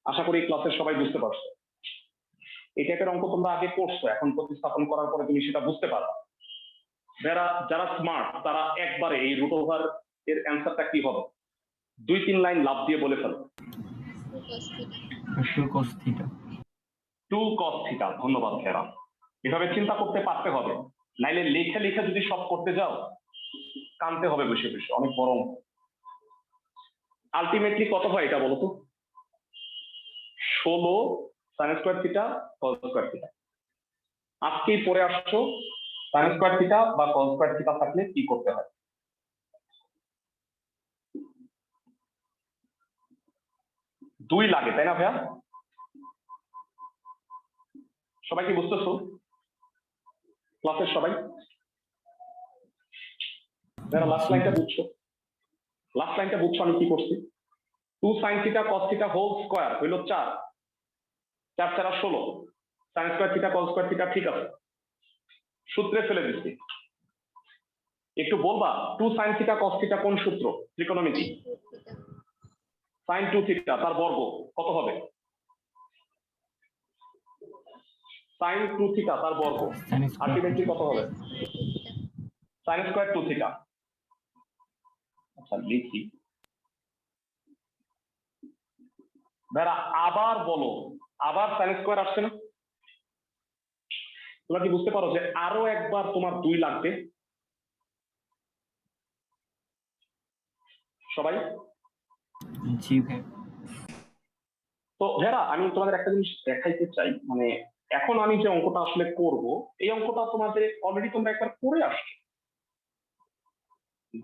আশা করি ক্লাসের সবাই বুঝতে পারছো। এই টাইপের অঙ্ক তোমরা আগে করছো, এখন প্রতিস্থাপন করার পরে তুমি সেটা বুঝতে পারবা। যারা স্মার্ট তারা একবারে এই √ওভার এর অ্যান্সারটা কি হবে 2-3 লাইন লাভ দিয়ে বলে ফেলো। 2 cos θ 2 cos θ। ধন্যবাদ ভেরা, এভাবে চিন্তা করতে পারতে হবে, নাইলে লেখে লেখে যদি সব করতে যাও কানতে হবে বসে বসে, অনেক বড়। আলটিমেটলি কত হয় এটা বলো তো? 16 sin² θ cos² θ। আজকেই পড়ে আসছো sin² θ বা cos² θ থাকলে কি করতে হয়। 2 লাগে, তাই না ভাইয়া? সবাই কি বুঝতেছো? ক্লাসের সবাই যারা লাস্ট লাইনটা বুঝছো, লাস্ট লাইনটা বুঝছো আমি কি করছি? 2 sin থিটা cos থিটা হোল স্কয়ার হইল 4, 4 4 16, sin স্কয়ার থিটা cos স্কয়ার থিটা ঠিক আছে, সূত্রে ফেলে দিচ্ছি। একটু বলবা 2 sin থিটা cos থিটা কোন সূত্র ত্রিকোণমিতি? sin 2 থিটা তার বর্গ কত হবে? sin 2 থিটা তার বর্গ sin স্কয়ার আলটিমেটলি কত হবে? sin square 2 theta. আচ্ছা লিখি, ভাইরা আবার বলো, আবার sin স্কয়ার আসছে না? তোমরা কি বুঝতে পারো যে আরো একবার তোমার 2 লাগবে? সবাই জি ভাইয়া। তো ভাইরা আমি তোমাদের একটা জিনিস দেখাইতে চাই, মানে এখন আমি যে অঙ্কটা আসলে করব, এই অঙ্কটা তোমাদের অলরেডি তোমরা একবার করে আসছো।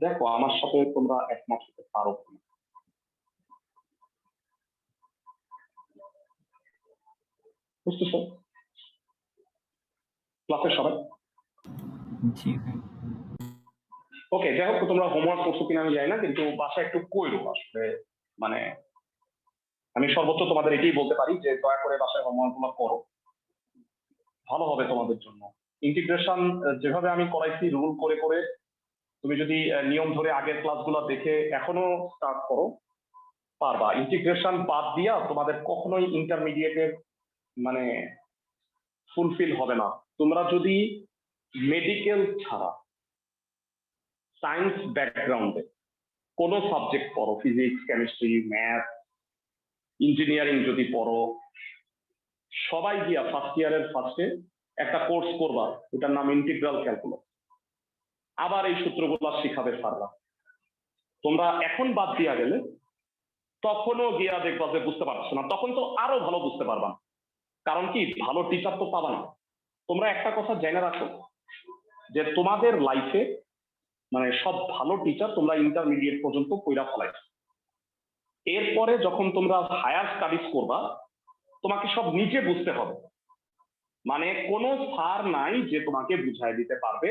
দেখো আমার সাথে তোমরা একমত হতে পারো কিনা। বুঝতেছো ক্লাসের সবাই? জি ভাইয়া। ওকে, যাই হোক তোমরা হোমওয়ার্ক করছো কিনা আমি জানি না, কিন্তু বাসায় একটু কইরো আসলে, মানে আমি সর্বোচ্চ তোমাদের এটাই বলতে পারি যে দয়া করে বাসায় হোমওয়ার্ক গুলো করো, ভালো হবে তোমাদের জন্য। ইন্টিগ্রেশন যেভাবে আমি করাইছি রুল করে করে, তুমি যদি নিয়ম ধরে আগের ক্লাসগুলো দেখে এখনো স্টার্ট করো, পারবা। ইন্টিগ্রেশন বাদ দিয়া তোমাদের কখনোই ইন্টারমিডিয়েটের মানে ফুলফিল হবে না। তোমরা যদি মেডিকেল ছাড়া সায়েন্স ব্যাকগ্রাউন্ডে কোনো সাবজেক্ট পড়ো, ফিজিক্স, কেমিস্ট্রি, ম্যাথ, ইঞ্জিনিয়ারিং যদি পড়ো, সবাই গিয়া ফার্স্ট ইয়ারের ফার্স্টে একটা কোর্স করবা, এটার নাম ইন্টিগ্রাল ক্যালকুলাস। আবার এই সূত্রগুলো শিখাবে স্যাররা। তোমরা এখন বাদ দিয়া গেলে তখনও গিয়া দেখবা যে বুঝতে পারছো না, তখন তো আরো ভালো বুঝতে পারবা না। কারণ কি, ভালো টিচার তো পাবা না। তোমরা একটা কথা জেনে রাখো যে তোমাদের লাইফে মানে সব ভালো টিচার তোমরা ইন্টারমিডিয়েট পর্যন্ত কইরা ফলাইছো। এরপরে যখন তোমরা হায়ার স্টাডিজ করবা, তোমাকে সব নিজে বুঝতে হবে। মানে কোনো স্যার নাই যে তোমাকে বুঝাই দিতে পারবে,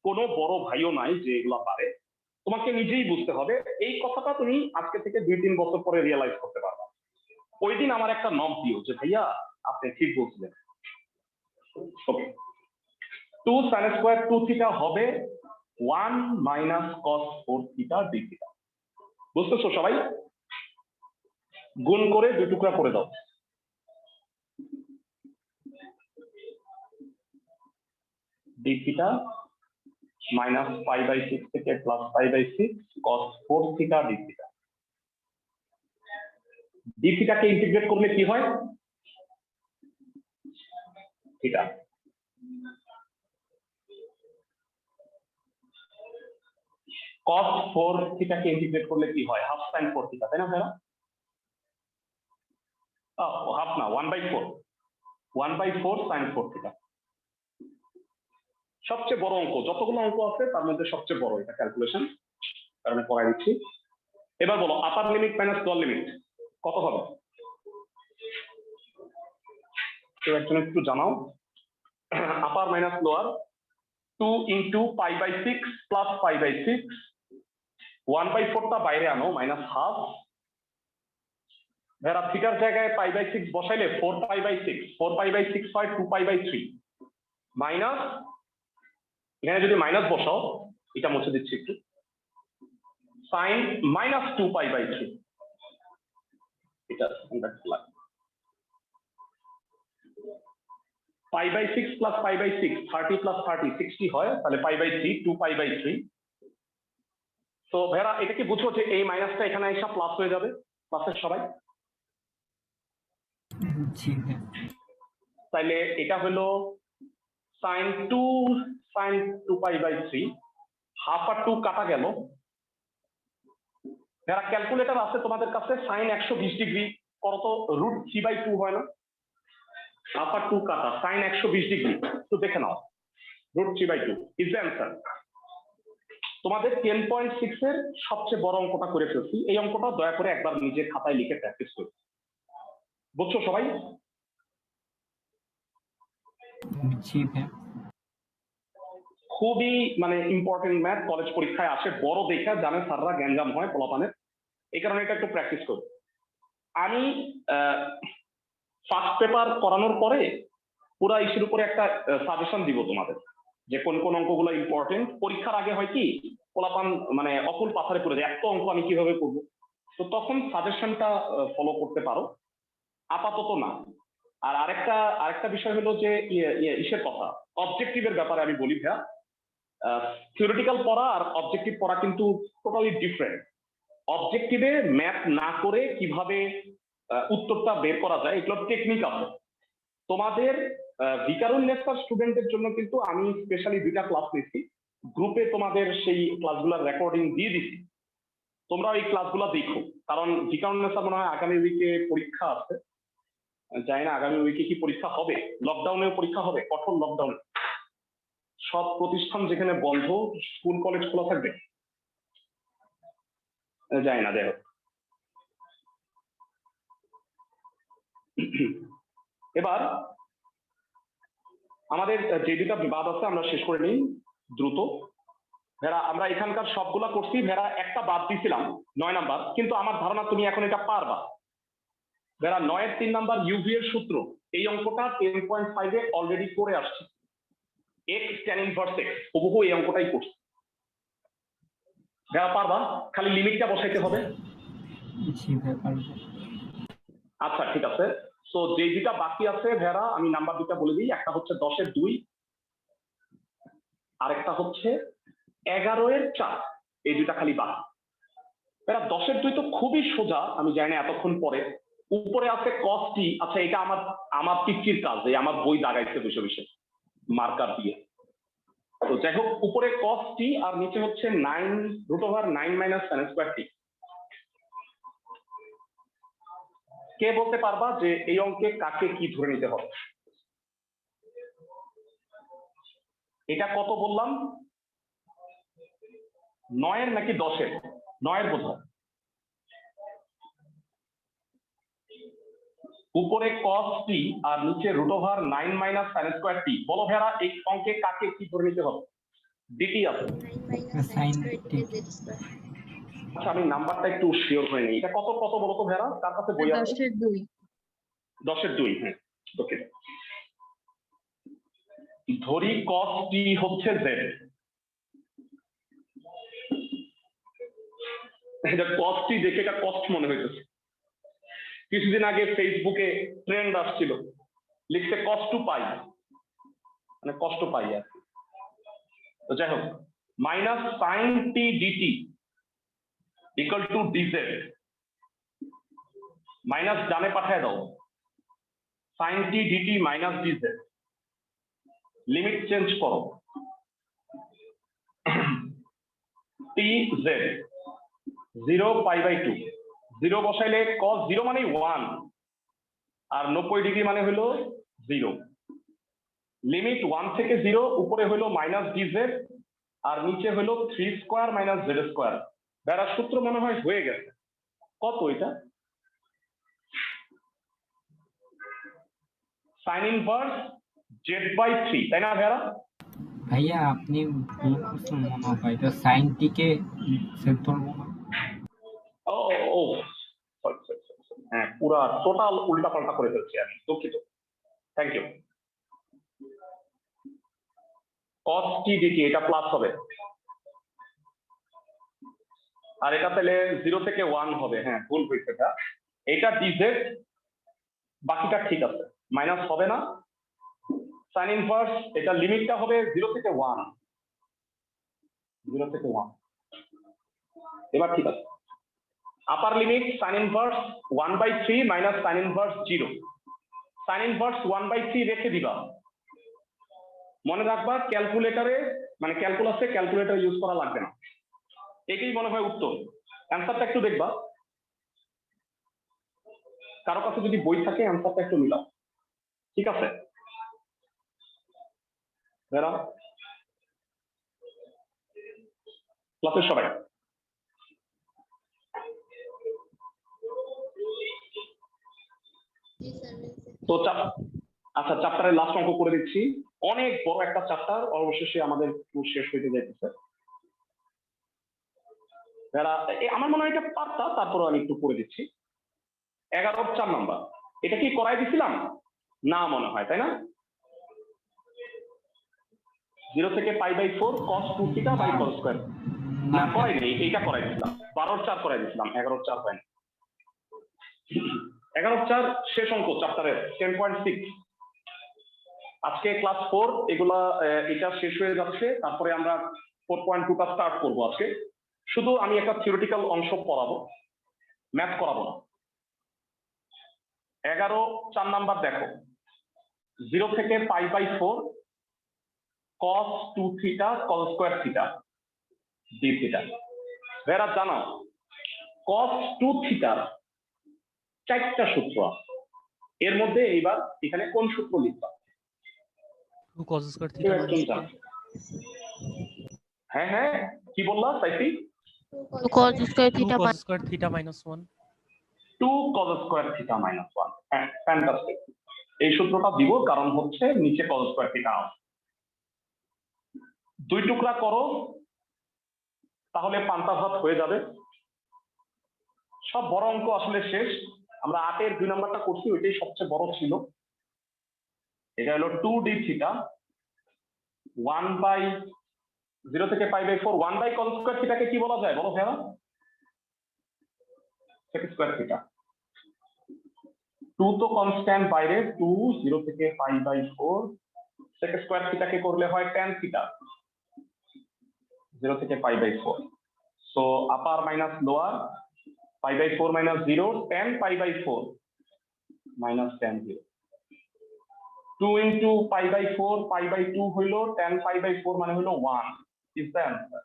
কোনো বড় ভাইও নাই যে এগুলা পারে, তোমাকে নিজেই বুঝতে হবে। এই কথাটা তুমি আজকে থেকে 2-3 বছর পরে রিয়েলাইজ করতে পারবা। ওই দিন আমার একটা নক দিও যে ভাইয়া আপনি ঠিক বলছিলেন। ওকে, 2 sin স্কয়ার 2 থিটা হবে 1 minus cos 4 theta d theta. বুঝতেছো সবাই? গুণ করে 2 টুকরা করে দাও। d থিটা মাইনাস π/6 থেকে plus π/6 cos 4 theta d theta. d থিটাকে ইন্টিগ্রেট করলে কি হয়? থিটা। cos 4 থিটাকে ইন্টিগ্রেট করলে কি হয়? হাফ sin 4 থিটা, তাই না ভাইয়া? হাফ না, 1/4, 1/4 sin 4 থিটা। সবচেয়ে বড় অঙ্ক, যতগুলো অঙ্ক আছে তার মধ্যে সবচেয়ে বড় এটা ক্যালকুলেশন, কারণে পড়াই দিচ্ছি। এবার বলো আপার লিমিট মাইনাস লোয়ার লিমিট কত হবে? কেউ একজন একটু জানাও। আপার মাইনাস লোয়ার 2 ইন্টু π/6 প্লাস π/6, 1/4 টা বাইরে আনো, মাইনাস হাফ। ভেড়া থিটার জায়গায় π/6 বসাইলে 4π/6, 4π/6 হয় 2π/3 মাইনাস, এখানে যদি মাইনাস বসাও, এটা মুছে দিচ্ছি একটু, সাইন মাইনাস 2π/3। এটা π/6 প্লাস π/6 30 প্লাস 30 60 হয়, তাহলে π/3 2π/3। তো ভেড়া এটা কি বুঝো যে এই মাইনাসটা এখানে এসে প্লাস হয়ে যাবে? প্লাসের সবাই? জি ভাইয়া। তাইলে এটা হলো sin 2π/3, হাফ আর 2 কাটা গেল। যারা ক্যালকুলেটর আছে তোমাদের কাছে, sin 120 ডিগ্রি করো তো √3/2 হয় না? হাফ আর 2 কাটা sin 120 ডিগ্রি, তো দেখে নাও √3/2 ইজ দ্য অ্যান্সার। তোমাদের 10.6 এর সবচেয়ে বড় অঙ্কটা করে ফেলছি। এই অঙ্কটা দয়া করে একবার নিজের খাতায় লিখে প্র্যাকটিস করো। বুঝছো সবাই? জি ভাইয়া। খুবই মানে ইম্পর্টেন্ট ম্যাথ, কলেজ পরীক্ষায় আসে বড় দেখা, জানে স্যাররা গ্যাঞ্জাম হয় পোলাপানের, এই কারণে এটা একটু প্র্যাকটিস করব। আমি ফার্স্ট পেপার করানোর পরে পুরা ইস্যুর উপরে একটা সাজেশন দিব তোমাদের, যে কোন কোন অঙ্কগুলো ইম্পর্টেন্ট। পরীক্ষার আগে হয় কি পোলাপান মানে অকুল পাথারে পড়ে যায়, এত অঙ্ক আমি কিভাবে করব, তো তখন সাজেশনটা ফলো করতে পারো, আপাতত না। আর আরেকটা বিষয় হলো যে ইসের কথা, অবজেক্টিভের ব্যাপারে আমি বলি ভাইয়া, থিওরিটিক্যাল পড়া আর অবজেক্টিভ পড়া কিন্তু টোটালি ডিফারেন্ট। অবজেক্টিভে ম্যাথ না করে কিভাবে উত্তরটা বের করা যায়, এগুলোর টেকনিক আছে। তোমাদের ভিকারুন নেসার স্টুডেন্টের জন্য কিন্তু আমি স্পেশালি 2টা ক্লাস নিচ্ছি, গ্রুপে তোমাদের সেই ক্লাসগুলোর রেকর্ডিং দিয়ে দিচ্ছি, তোমরা এই ক্লাসগুলো দেখো। কারণ ভিকারুন নেসার মনে হয় আগামী উইকে পরীক্ষা আছে, জানি না আগামী উইকে কি পরীক্ষা হবে, লকডাউনেও পরীক্ষা হবে, কঠোর লকডাউন, সব প্রতিষ্ঠান যেখানে বন্ধ, স্কুল কলেজ খোলা থাকবে, জানি না, যাই হোক। এবার আমাদের যে 2টা বিবাদ আছে আমরা শেষ করে নিই দ্রুত। ভেড়া আমরা এখানকার সবগুলা করছি, ভেড়া একটা বাদ দিছিলাম 9 নাম্বার, কিন্তু আমার ধারণা তুমি এখন এটা পারবা। ভেড়া 9-এর 3 নাম্বার ইউভি এর সূত্র, এই অঙ্কটা 10.5 এ অলরেডি করে আসছে, x tan inverse x, হুবহু এই অঙ্কটাই করছি। ভেড়া পারবা, খালি লিমিটটা বসাইতে হবে। জি ভাই পারবো। আচ্ছা ঠিক আছে, তো যে 2টা বাকি আছে ভেড়া, আমি নাম্বার 2টা বলে দিই। একটা হচ্ছে 10-এর 2, আরেকটা হচ্ছে 11-এর 4, এই 2টা খালি বাকি। ভেড়া 10-এর 2 তো খুবই সোজা, আমি জানি না এতক্ষণ পরে। উপরে আছে cos t, আচ্ছা এটা আমার পিচ্চির কাজ, এই আমার বই দাগাইছে বসে বসে মার্কার দিয়ে। তো যাই হোক, উপরে cos t আর নিচে হচ্ছে 9√9 - sin square t। কে বলতে পারবা যে এই অঙ্কে কাকে কি ধরে নিতে হবে? এটা কত বললাম, 9-এর নাকি 10-এর? 9-এর বোধ হয়। উপরে cos t আর নিচে √9 - sin square t, বলো ভেড়া এই অঙ্কে কাকে কি ধরে নিতে হবে? dt আছে। sin t। আচ্ছা আমি নাম্বারটা একটু শিওর হয়ে নেই, এটা কত কত বলো তো ভেড়া, তার কাছে বই আছে? 10-এর 2। 10-এর 2, হ্যাঁ ওকে। ধরি cos t হচ্ছে z, এটা cos t দেখে এটা কষ্ট মনে হইতেছে। কিছুদিন আগে ফেসবুকে ট্রেন্ড আসছিল, লিখছে cos to পাই, মানে কষ্ট পাই আর কি। তো যাই হোক, minus sin t dt equal to dz, minus ডানে পাঠায় দাও, sin t dt minus dz, limit change করো, t z 0 π/2, 0 বসাইলে cos 0 মানে 1 আর 90 ডিগ্রি মানে হলো 0, লিমিট 1 থেকে 0, উপরে হলো মাইনাস dz আর নিচে হলো 3 স্কয়ার মাইনাস z স্কয়ার। বেড়ার সূত্র মনে হয় হয়ে গেছে, কত এটা? sin ইনভার্স z/3, তাই না ভেড়া? ভাইয়া আপনি ভুল করছেন মনে হয়, এটা sin t কে সেট ধরবো না। ও ও sorry, sorry, sorry, হ্যাঁ পুরা টোটাল উল্টাপাল্টা করে ফেলছি আমি, দুঃখিত। Thank you. cos t dt এটা প্লাস হবে, আর এটা তাহলে 0 থেকে 1 হবে, হ্যাঁ ভুল হয়েছে এটা। এটা dz, বাকিটা ঠিক আছে, মাইনাস হবে না। sin ইনভার্স এটা লিমিটটা হবে 0 থেকে 1, 0 থেকে 1, এবার ঠিক আছে। আপার limit sin inverse 1/3 minus sin inverse 0, sin inverse 1/3 রেখে দিবা। মনে রাখবা ক্যালকুলেটরে মানে ক্যালকুলাসে ক্যালকুলেটর ইউজ করা লাগবে না, এটাই মনে হয় উত্তর। অ্যান্সারটা একটু দেখবা, কারো কাছে যদি বই থাকে অ্যান্সারটা একটু মিলাও, ঠিক আছে ভেড়া? ক্লাসের সবাই তো আচ্ছা চ্যাপ্টারের লাস্ট অঙ্ক করে দিচ্ছি। অনেক বড় একটা চ্যাপ্টার অবশেষে আমাদের শেষ হইতে যাইতেছে। আমার মনে হয় এটা পারতা, তারপরে আমি একটু করে দিচ্ছি। 11 4 নাম্বার, এটা কি করাই দিছিলাম? না মনে হয়, তাই না? 0 থেকে π/4 cos 2 থিটা বাই cos স্কয়ার। না করাই নেই, এইটা করাই দিছিলাম। 12 4 করাই দিছিলাম, 11 4 হয় না। 11 4 শেষ অঙ্ক চ্যাপ্টারের 10.6। আজকে ক্লাস 4 এগুলা এটা শেষ হয়ে যাচ্ছে, তারপরে আমরা 4.2টা স্টার্ট করব আজকে। শুধু আমি একটা থিওরিটিক্যাল অংশ পড়াবো, ম্যাথ করাবো না। 11 4 নাম্বার দেখো, 0 থেকে π/4 cos 2 theta cos square theta d theta. এরা জানো cos 2 থিটার 4টা সূত্র আছে। এর মধ্যে এইবার এখানে কোন সূত্র লিখবা? 2 cos square কেউ theta একজন minus জানো? 1. হ্যাঁ হ্যাঁ, কি বললা sci-fi? 2 cos square 2 theta cos square theta minus 1. 2 cos square theta minus 1। হ্যাঁ, ফ্যান্টাস্টিক। এই সূত্রটা দিব কারণ হচ্ছে নিচে cos স্কয়ার থিটা আছে। 2 টুকরা করো, তাহলে পান্তা ভাত হয়ে যাবে। সব বড় অঙ্ক আসলে শেষ। আমরা 8 এর 2 নাম্বারটা করছি, ওইটাই সবচেয়ে বড় ছিল। এটা হলো 2d থিটা 1/0 থেকে π/4 1/cos স্কয়ার থিটাকে কি বলা যায় বলো ভাইয়া? sec square theta. 2 তো কনস্ট্যান্ট বাইরে, 2 0 থেকে π/4 sec স্কয়ার থিটাকে করলে হয় tan থিটা 0 থেকে π/4। সো আপার minus lower, π/4 minus 0 tan π/4 minus tan 0। 2 into π/4 π/2 হইলো tan π/4 মানে হইলো 1 is the answer।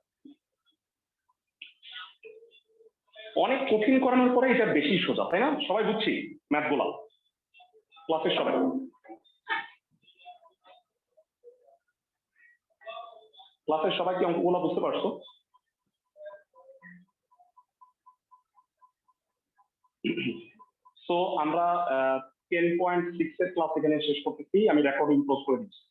অনেক কঠিন করানোর পরে এটা বেশি সোজা, তাই না? সবাই বুঝছি ম্যাথগুলা ক্লাসের সবাই? ক্লাসের সবাই কি অঙ্কগুলো বুঝতে পারছো? সো আমরা 10.6 এর ক্লাস এখানে শেষ করতেছি। আমি রেকর্ডিং ক্লোজ করে দিচ্ছি।